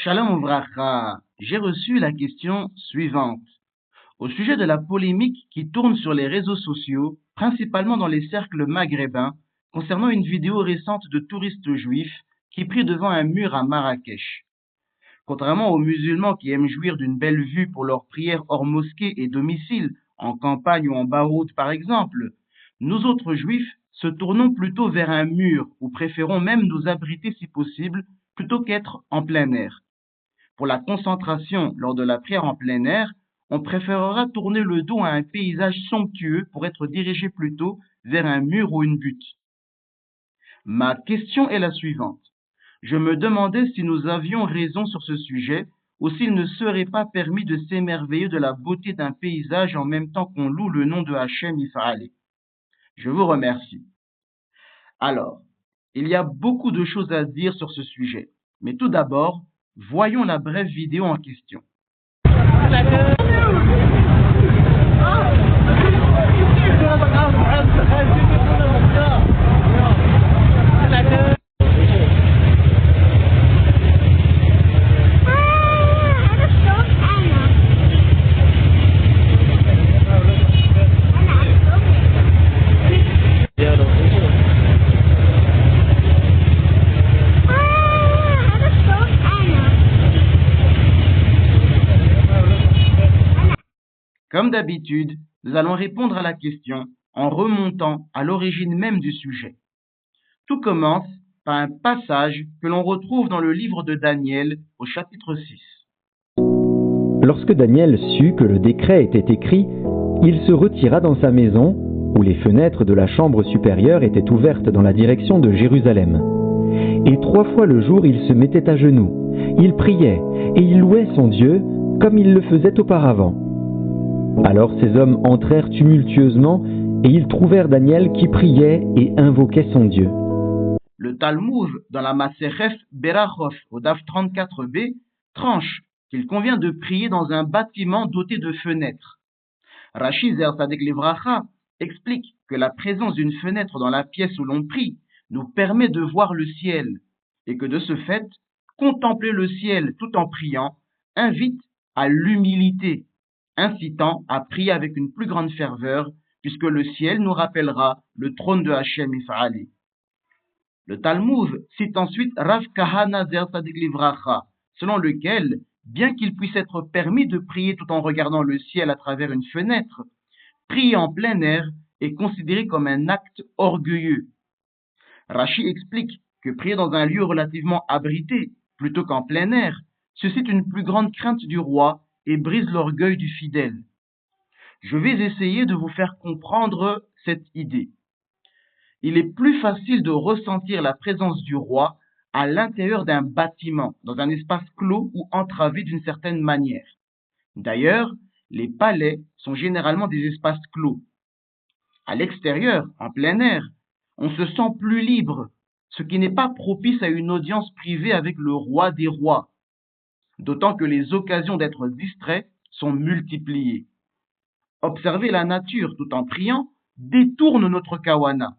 Shalom Ouvracha, j'ai reçu la question suivante. Au sujet de la polémique qui tourne sur les réseaux sociaux, principalement dans les cercles maghrébins, concernant une vidéo récente de touristes juifs qui prient devant un mur à Marrakech. Contrairement aux musulmans qui aiment jouir d'une belle vue pour leurs prières hors mosquée et domicile, en campagne ou en bas-route par exemple, nous autres juifs se tournons plutôt vers un mur ou préférons même nous abriter si possible plutôt qu'être en plein air. Pour la concentration lors de la prière en plein air, on préférera tourner le dos à un paysage somptueux pour être dirigé plutôt vers un mur ou une butte. Ma question est la suivante. Je me demandais si nous avions raison sur ce sujet ou s'il ne serait pas permis de s'émerveiller de la beauté d'un paysage en même temps qu'on loue le nom de Hachem Yisraël. Je vous remercie. Alors, il y a beaucoup de choses à dire sur ce sujet, mais tout d'abord, voyons la brève vidéo en question. Comme d'habitude, nous allons répondre à la question en remontant à l'origine même du sujet. Tout commence par un passage que l'on retrouve dans le livre de Daniel au chapitre 6. Lorsque Daniel sut que le décret était écrit, il se retira dans sa maison, où les fenêtres de la chambre supérieure étaient ouvertes dans la direction de Jérusalem. Et 3 fois le jour il se mettait à genoux, il priait et il louait son Dieu comme il le faisait auparavant. Alors ces hommes entrèrent tumultueusement et ils trouvèrent Daniel qui priait et invoquait son Dieu. Le Talmud, dans la Maserhet Berachot, au DAF 34b, tranche qu'il convient de prier dans un bâtiment doté de fenêtres. Rashi Zer Tzaddik Livracha explique que la présence d'une fenêtre dans la pièce où l'on prie nous permet de voir le ciel, et que de ce fait, contempler le ciel tout en priant invite à l'humilité, incitant à prier avec une plus grande ferveur, puisque le ciel nous rappellera le trône de Hachem Yisraël. Le Talmud cite ensuite Rav Kahana Zer Tzaddik Livracha, selon lequel, bien qu'il puisse être permis de prier tout en regardant le ciel à travers une fenêtre, prier en plein air est considéré comme un acte orgueilleux. Rashi explique que prier dans un lieu relativement abrité, plutôt qu'en plein air, suscite une plus grande crainte du roi et brise l'orgueil du fidèle. Je vais essayer de vous faire comprendre cette idée. Il est plus facile de ressentir la présence du roi à l'intérieur d'un bâtiment, dans un espace clos ou entravé d'une certaine manière. D'ailleurs, les palais sont généralement des espaces clos. À l'extérieur, en plein air, on se sent plus libre, ce qui n'est pas propice à une audience privée avec le roi des rois, d'autant que les occasions d'être distrait sont multipliées. Observer la nature tout en priant détourne notre kawana.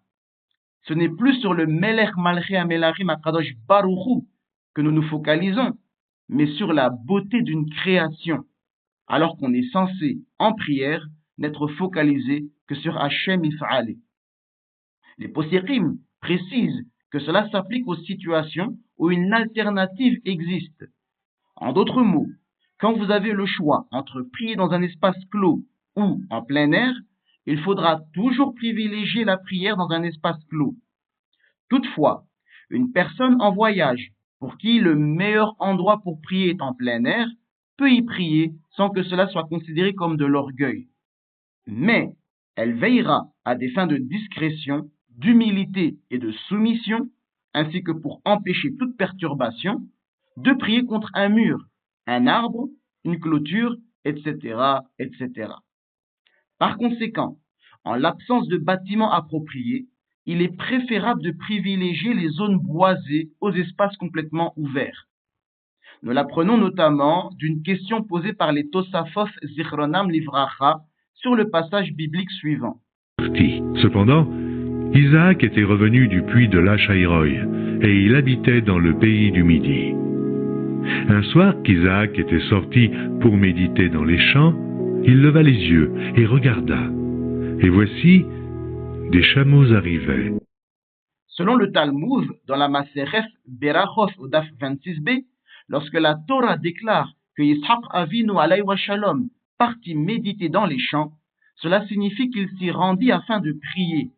Ce n'est plus sur le Melech Malchei HaMelachim HaKadosh Baruch Hu que nous nous focalisons, mais sur la beauté d'une création, alors qu'on est censé, en prière, n'être focalisé que sur Hachem Yisraël. Les Possérim précisent que cela s'applique aux situations où une alternative existe. En d'autres mots, quand vous avez le choix entre prier dans un espace clos ou en plein air, il faudra toujours privilégier la prière dans un espace clos. Toutefois, une personne en voyage, pour qui le meilleur endroit pour prier est en plein air, peut y prier sans que cela soit considéré comme de l'orgueil. Mais elle veillera à des fins de discrétion, d'humilité et de soumission, ainsi que pour empêcher toute perturbation, de prier contre un mur, un arbre, une clôture, etc., etc. Par conséquent, en l'absence de bâtiments appropriés, il est préférable de privilégier les zones boisées aux espaces complètement ouverts. Nous l'apprenons notamment d'une question posée par les Tosafot Zichronam Livracha sur le passage biblique suivant. Cependant, Isaac était revenu du puits de Lachaïroï, et il habitait dans le pays du Midi. Un soir qu'Isaac était sorti pour méditer dans les champs, il leva les yeux et regarda. Et voici, des chameaux arrivaient. Selon le Talmud, dans la Maserhet Berachos au Daf 26b, lorsque la Torah déclare que Yitzhak Avinu alayhi wa shalom partit méditer dans les champs, cela signifie qu'il s'y rendit afin de prier.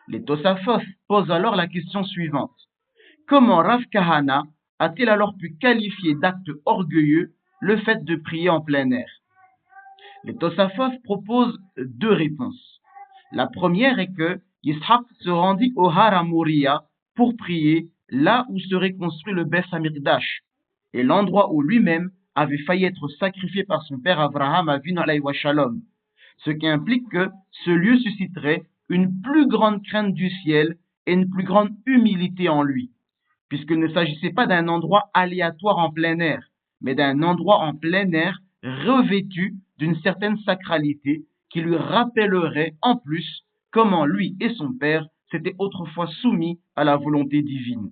Les Tosafos posent alors la question suivante. Comment Rav Kahana a-t-il alors pu qualifier d'acte orgueilleux le fait de prier en plein air? Les Tosafos proposent deux réponses. La première est que Yitzhak se rendit au Har Moriah pour prier là où serait construit le Beth Hamikdash et l'endroit où lui-même avait failli être sacrifié par son père Abraham Avinu alayhi wa shalom, ce qui implique que ce lieu susciterait une plus grande crainte du ciel et une plus grande humilité en lui, puisqu'il ne s'agissait pas d'un endroit aléatoire en plein air, mais d'un endroit en plein air revêtu d'une certaine sacralité qui lui rappellerait en plus comment lui et son père s'étaient autrefois soumis à la volonté divine.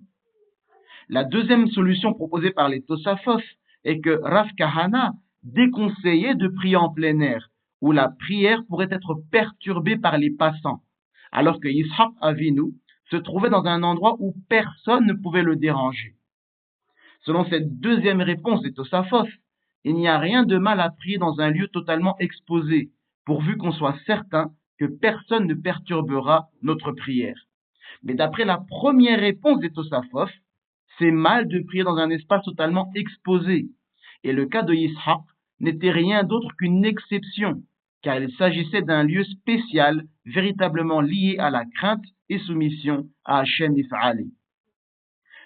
La deuxième solution proposée par les Tosafos est que Rav Kahana déconseillait de prier en plein air, où la prière pourrait être perturbée par les passants, alors que Yitzhak Avinu se trouvait dans un endroit où personne ne pouvait le déranger. Selon cette deuxième réponse des Tosafos, il n'y a rien de mal à prier dans un lieu totalement exposé, pourvu qu'on soit certain que personne ne perturbera notre prière. Mais d'après la première réponse des Tosafos, c'est mal de prier dans un espace totalement exposé. Et le cas de Yitzhak n'était rien d'autre qu'une exception, car il s'agissait d'un lieu spécial, véritablement lié à la crainte et soumission à Hachem Yisraëli.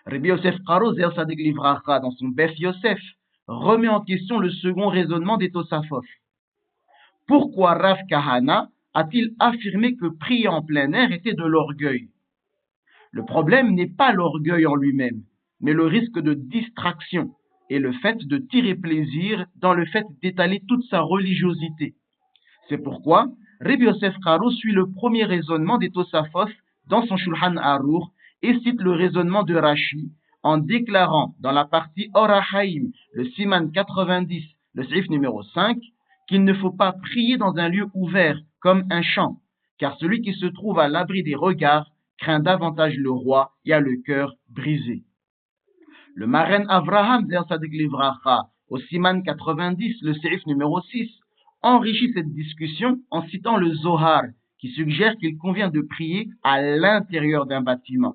Rabbi Yosef Karo, Zer Sadik Livracha, dans son Beth Yosef, remet en question le second raisonnement des Tosafos. Pourquoi Rav Kahana a-t-il affirmé que prier en plein air était de l'orgueil? Le problème n'est pas l'orgueil en lui-même, mais le risque de distraction et le fait de tirer plaisir dans le fait d'étaler toute sa religiosité. C'est pourquoi Rabbi Yosef Karo suit le premier raisonnement des Tosafos dans son Shulchan Arour et cite le raisonnement de Rashi en déclarant dans la partie Or HaChaim, le Siman 90, le Seif numéro 5, qu'il ne faut pas prier dans un lieu ouvert comme un champ, car celui qui se trouve à l'abri des regards craint davantage le roi et a le cœur brisé. Le Maren Avraham Zer Sadik Livracha, au Siman 90, le Seif numéro 6, enrichit cette discussion en citant le Zohar, qui suggère qu'il convient de prier à l'intérieur d'un bâtiment.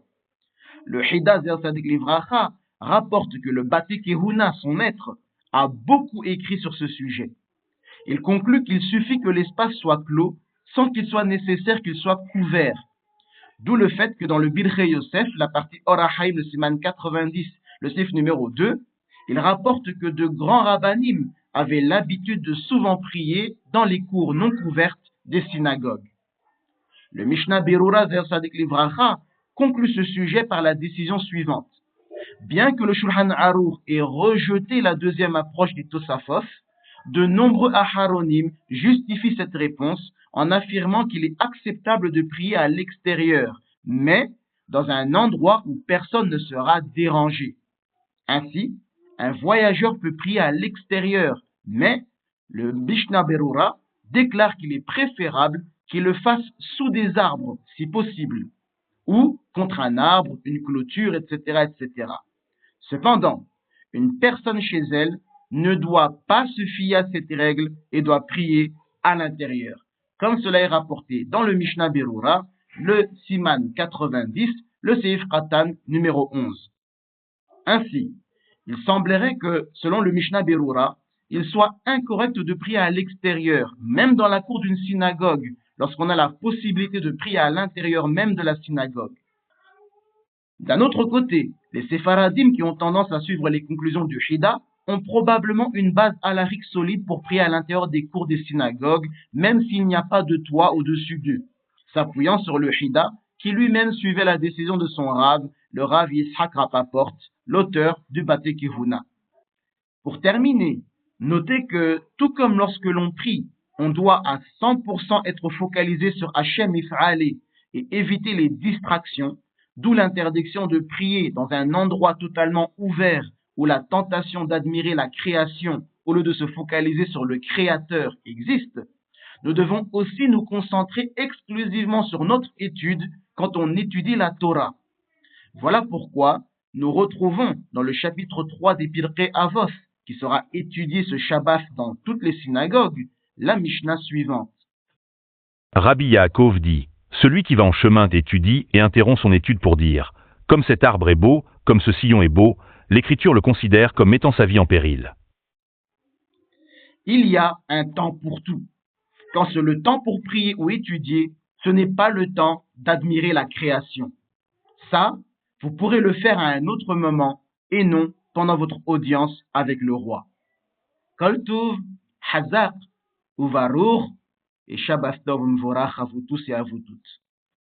Le Hida Zer Sadik Livracha rapporte que le Bate Kehuna, son maître, a beaucoup écrit sur ce sujet. Il conclut qu'il suffit que l'espace soit clos sans qu'il soit nécessaire qu'il soit couvert. D'où le fait que dans le Birchei Yosef, la partie Or HaChaim, le Siman 90, le Seif numéro 2, il rapporte que de grands rabbanim avaient l'habitude de souvent prier dans les cours non couvertes des synagogues. Le Mishnah Berura Zer Sadik Livracha conclut ce sujet par la décision suivante. Bien que le Shulchan Arour ait rejeté la deuxième approche des Tosafos, de nombreux Aharonim justifient cette réponse en affirmant qu'il est acceptable de prier à l'extérieur, mais dans un endroit où personne ne sera dérangé. Ainsi, un voyageur peut prier à l'extérieur, mais le Mishnah Berura déclare qu'il est préférable qu'il le fasse sous des arbres, si possible, ou contre un arbre, une clôture, etc., etc. Cependant, une personne chez elle ne doit pas se fier à cette règle et doit prier à l'intérieur, comme cela est rapporté dans le Mishnah Berura, le Siman 90, le Seif Katan numéro 11. Ainsi, il semblerait que, selon le Mishnah Berura, il soit incorrect de prier à l'extérieur, même dans la cour d'une synagogue, lorsqu'on a la possibilité de prier à l'intérieur même de la synagogue. D'un autre côté, les Séfaradim qui ont tendance à suivre les conclusions du Hida ont probablement une base halakhique solide pour prier à l'intérieur des cours des synagogues, même s'il n'y a pas de toit au-dessus d'eux, s'appuyant sur le Hida, qui lui-même suivait la décision de son Rav, le Rav Yitzhak Rapaport, l'auteur du Bate Kehuna. Pour terminer, notez que, tout comme lorsque l'on prie, on doit à 100% être focalisé sur Hachem Yisraëli et éviter les distractions, d'où l'interdiction de prier dans un endroit totalement ouvert où la tentation d'admirer la création au lieu de se focaliser sur le Créateur existe, nous devons aussi nous concentrer exclusivement sur notre étude quand on étudie la Torah. Voilà pourquoi nous retrouvons dans le chapitre 3 des Pirkei Avos, qui sera étudié ce Shabbat dans toutes les synagogues, la Mishnah suivante. Rabbi Yaakov dit, celui qui va en chemin d'étudie et interrompt son étude pour dire, comme cet arbre est beau, comme ce sillon est beau, l'Écriture le considère comme mettant sa vie en péril. Il y a un temps pour tout. Quand c'est le temps pour prier ou étudier, ce n'est pas le temps d'admirer la création. Ça, vous pourrez le faire à un autre moment et non pendant votre audience avec le roi. Kol Tov, Hazak, Uvarour et Shabbat Tov Mvorach à vous tous et à vous toutes.